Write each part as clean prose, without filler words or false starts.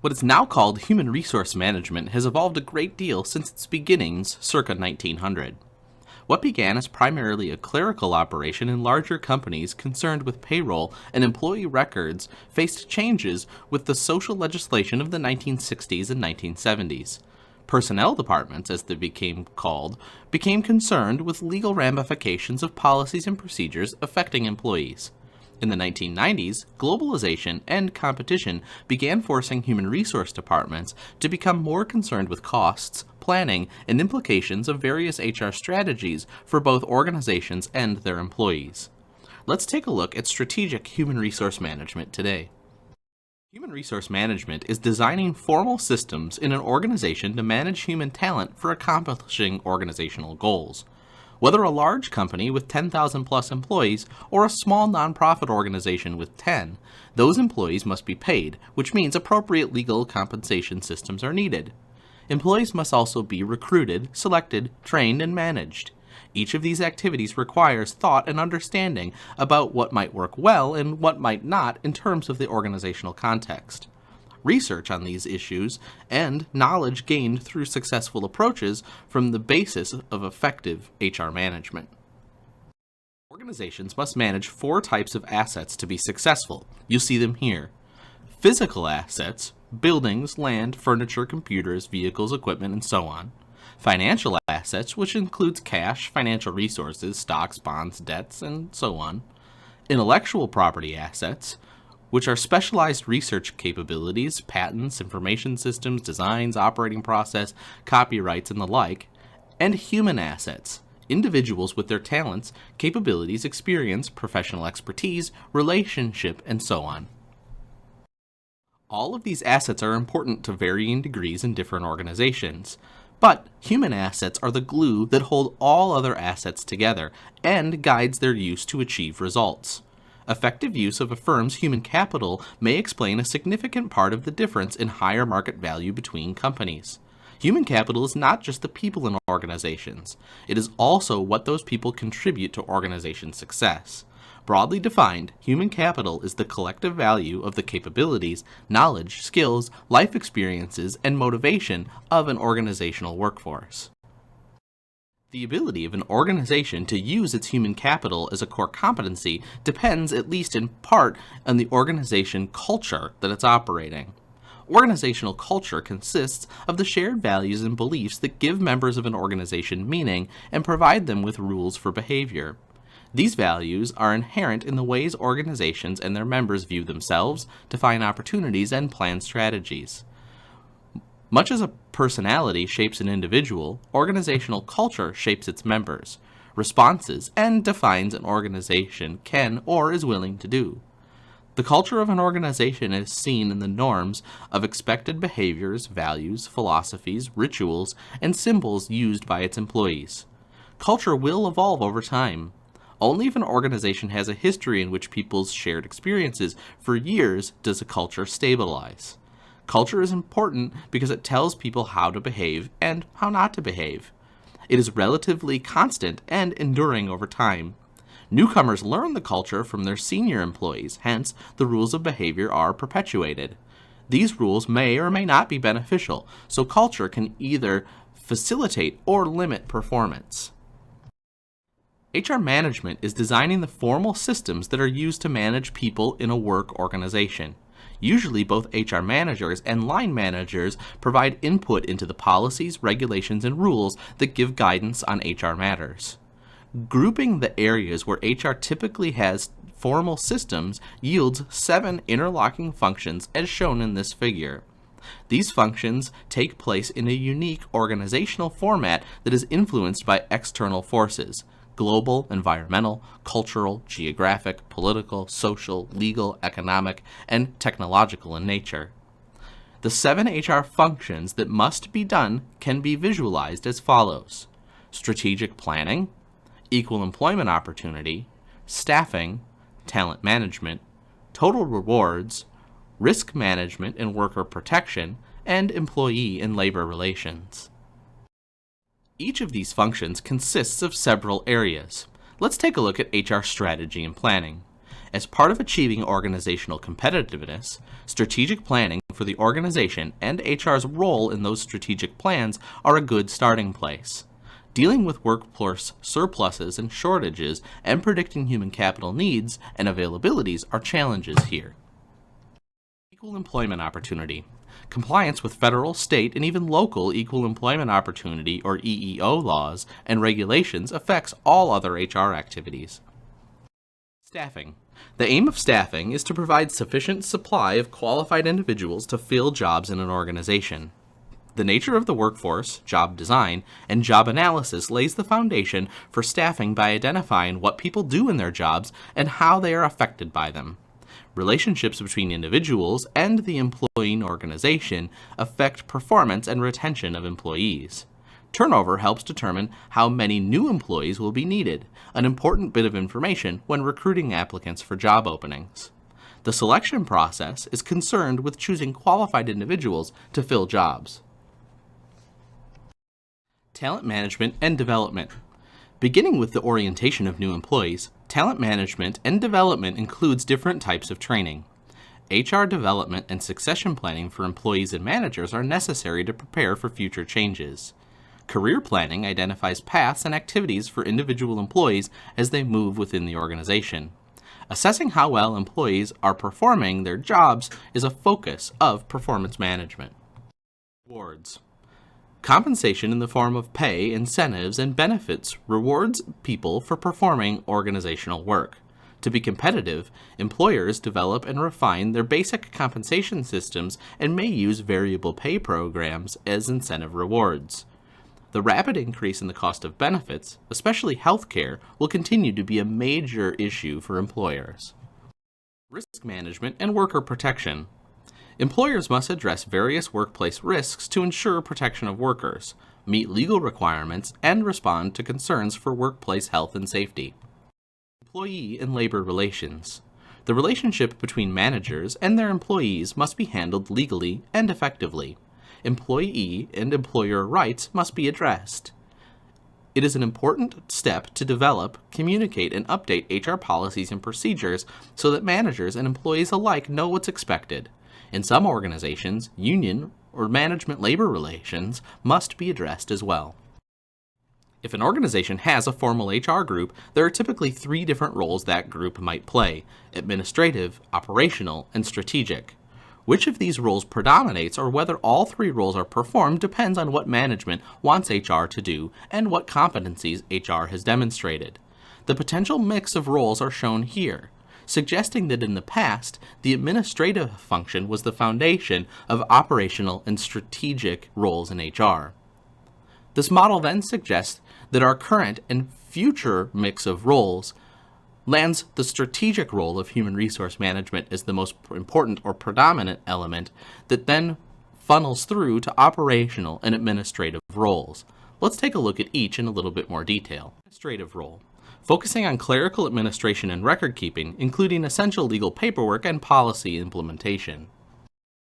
What is now called human resource management has evolved a great deal since its beginnings circa 1900. What began as primarily a clerical operation in larger companies concerned with payroll and employee records faced changes with the social legislation of the 1960s and 1970s. Personnel departments, as they became called, became concerned with legal ramifications of policies and procedures affecting employees. In the 1990s, globalization and competition began forcing human resource departments to become more concerned with costs, planning, and implications of various HR strategies for both organizations and their employees. Let's take a look at strategic human resource management today. Human resource management is designing formal systems in an organization to manage human talent for accomplishing organizational goals. Whether a large company with 10,000 plus employees or a small nonprofit organization with 10, those employees must be paid, which means appropriate legal compensation systems are needed. Employees must also be recruited, selected, trained, and managed. Each of these activities requires thought and understanding about what might work well and what might not in terms of the organizational context. Research on these issues and knowledge gained through successful approaches form the basis of effective HR management. Organizations must manage 4 types of assets to be successful. You see them here. Physical assets, buildings, land, furniture, computers, vehicles, equipment, and so on. Financial assets, which includes cash, financial resources, stocks, bonds, debts, and so on. Intellectual property assets, which are specialized research capabilities, patents, information systems, designs, operating process, copyrights, and the like, and human assets, individuals with their talents, capabilities, experience, professional expertise, relationship, and so on. All of these assets are important to varying degrees in different organizations, but human assets are the glue that hold all other assets together and guides their use to achieve results. Effective use of a firm's human capital may explain a significant part of the difference in higher market value between companies. Human capital is not just the people in organizations. It is also what those people contribute to organization success. Broadly defined, human capital is the collective value of the capabilities, knowledge, skills, life experiences, and motivation of an organizational workforce. The ability of an organization to use its human capital as a core competency depends, at least in part, on the organization culture that it's operating. Organizational culture consists of the shared values and beliefs that give members of an organization meaning and provide them with rules for behavior. These values are inherent in the ways organizations and their members view themselves, define opportunities, and plan strategies. Much as a personality shapes an individual, organizational culture shapes its members, responses, and defines an organization can or is willing to do. The culture of an organization is seen in the norms of expected behaviors, values, philosophies, rituals, and symbols used by its employees. Culture will evolve over time. Only if an organization has a history in which people's shared experiences for years does a culture stabilize. Culture is important because it tells people how to behave and how not to behave. It is relatively constant and enduring over time. Newcomers learn the culture from their senior employees, hence the rules of behavior are perpetuated. These rules may or may not be beneficial, so culture can either facilitate or limit performance. HR management is designing the formal systems that are used to manage people in a work organization. Usually both HR managers and line managers provide input into the policies, regulations, and rules that give guidance on HR matters. Grouping the areas where HR typically has formal systems yields 7 interlocking functions as shown in this figure. These functions take place in a unique organizational format that is influenced by external forces: global, environmental, cultural, geographic, political, social, legal, economic, and technological in nature. The 7 HR functions that must be done can be visualized as follows: strategic planning, equal employment opportunity, staffing, talent management, total rewards, risk management and worker protection, and employee and labor relations. Each of these functions consists of several areas. Let's take a look at HR strategy and planning. As part of achieving organizational competitiveness, strategic planning for the organization and HR's role in those strategic plans are a good starting place. Dealing with workforce surpluses and shortages and predicting human capital needs and availabilities are challenges here. Equal employment opportunity. Compliance with federal, state, and even local equal employment opportunity or EEO laws and regulations affects all other HR activities. Staffing. The aim of staffing is to provide sufficient supply of qualified individuals to fill jobs in an organization. The nature of the workforce, job design, and job analysis lays the foundation for staffing by identifying what people do in their jobs and how they are affected by them. Relationships between individuals and the employing organization affect performance and retention of employees. Turnover helps determine how many new employees will be needed, an important bit of information when recruiting applicants for job openings. The selection process is concerned with choosing qualified individuals to fill jobs. Talent management and development. Beginning with the orientation of new employees, talent management and development includes different types of training. HR development and succession planning for employees and managers are necessary to prepare for future changes. Career planning identifies paths and activities for individual employees as they move within the organization. Assessing how well employees are performing their jobs is a focus of performance management. Rewards. Compensation in the form of pay, incentives, and benefits rewards people for performing organizational work. To be competitive, employers develop and refine their basic compensation systems and may use variable pay programs as incentive rewards. The rapid increase in the cost of benefits, especially healthcare, will continue to be a major issue for employers. Risk management and worker protection. Employers must address various workplace risks to ensure protection of workers, meet legal requirements, and respond to concerns for workplace health and safety. Employee and labor relations. The relationship between managers and their employees must be handled legally and effectively. Employee and employer rights must be addressed. It is an important step to develop, communicate, and update HR policies and procedures so that managers and employees alike know what's expected. In some organizations, union or management labor relations must be addressed as well. If an organization has a formal HR group, there are typically 3 different roles that group might play: administrative, operational, and strategic. Which of these roles predominates or whether all 3 roles are performed depends on what management wants HR to do and what competencies HR has demonstrated. The potential mix of roles are shown here, suggesting that in the past, the administrative function was the foundation of operational and strategic roles in HR. This model then suggests that our current and future mix of roles lands the strategic role of human resource management as the most important or predominant element that then funnels through to operational and administrative roles. Let's take a look at each in a little bit more detail. Administrative role. Focusing on clerical administration and record keeping, including essential legal paperwork and policy implementation.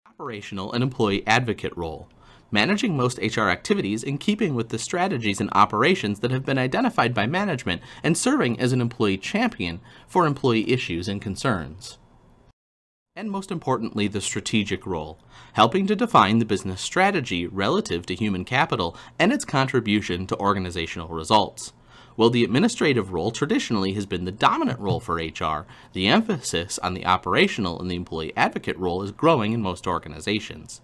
Operational and employee advocate role. Managing most HR activities in keeping with the strategies and operations that have been identified by management and serving as an employee champion for employee issues and concerns. And most importantly, the strategic role, helping to define the business strategy relative to human capital and its contribution to organizational results. While the administrative role traditionally has been the dominant role for HR, the emphasis on the operational and the employee advocate role is growing in most organizations.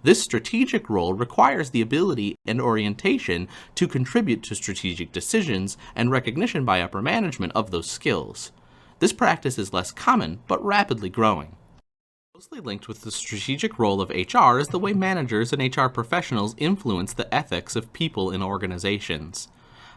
This strategic role requires the ability and orientation to contribute to strategic decisions and recognition by upper management of those skills. This practice is less common, but rapidly growing. Closely linked with the strategic role of HR is the way managers and HR professionals influence the ethics of people in organizations.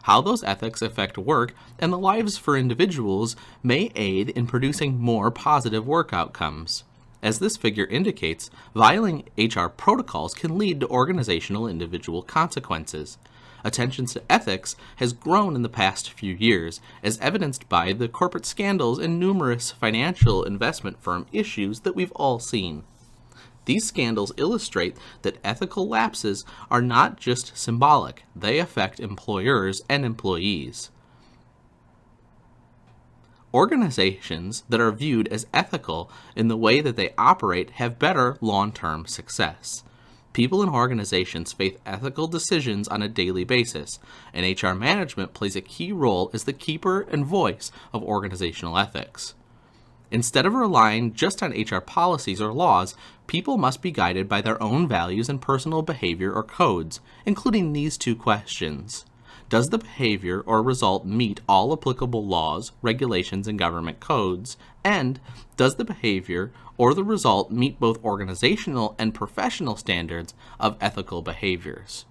How those ethics affect work and the lives for individuals may aid in producing more positive work outcomes. As this figure indicates, violating HR protocols can lead to organizational individual consequences. Attention to ethics has grown in the past few years, as evidenced by the corporate scandals and numerous financial investment firm issues that we've all seen. These scandals illustrate that ethical lapses are not just symbolic, they affect employers and employees. Organizations that are viewed as ethical in the way that they operate have better long-term success. People in organizations face ethical decisions on a daily basis, and HR management plays a key role as the keeper and voice of organizational ethics. Instead of relying just on HR policies or laws, people must be guided by their own values and personal behavior or codes, including these two questions. Does the behavior or result meet all applicable laws, regulations, and government codes? And does the behavior or the result meet both organizational and professional standards of ethical behaviors?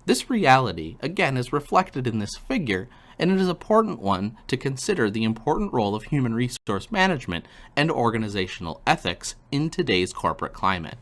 This reality, again, is reflected in this figure, and it is an important one to consider the important role of human resource management and organizational ethics in today's corporate climate.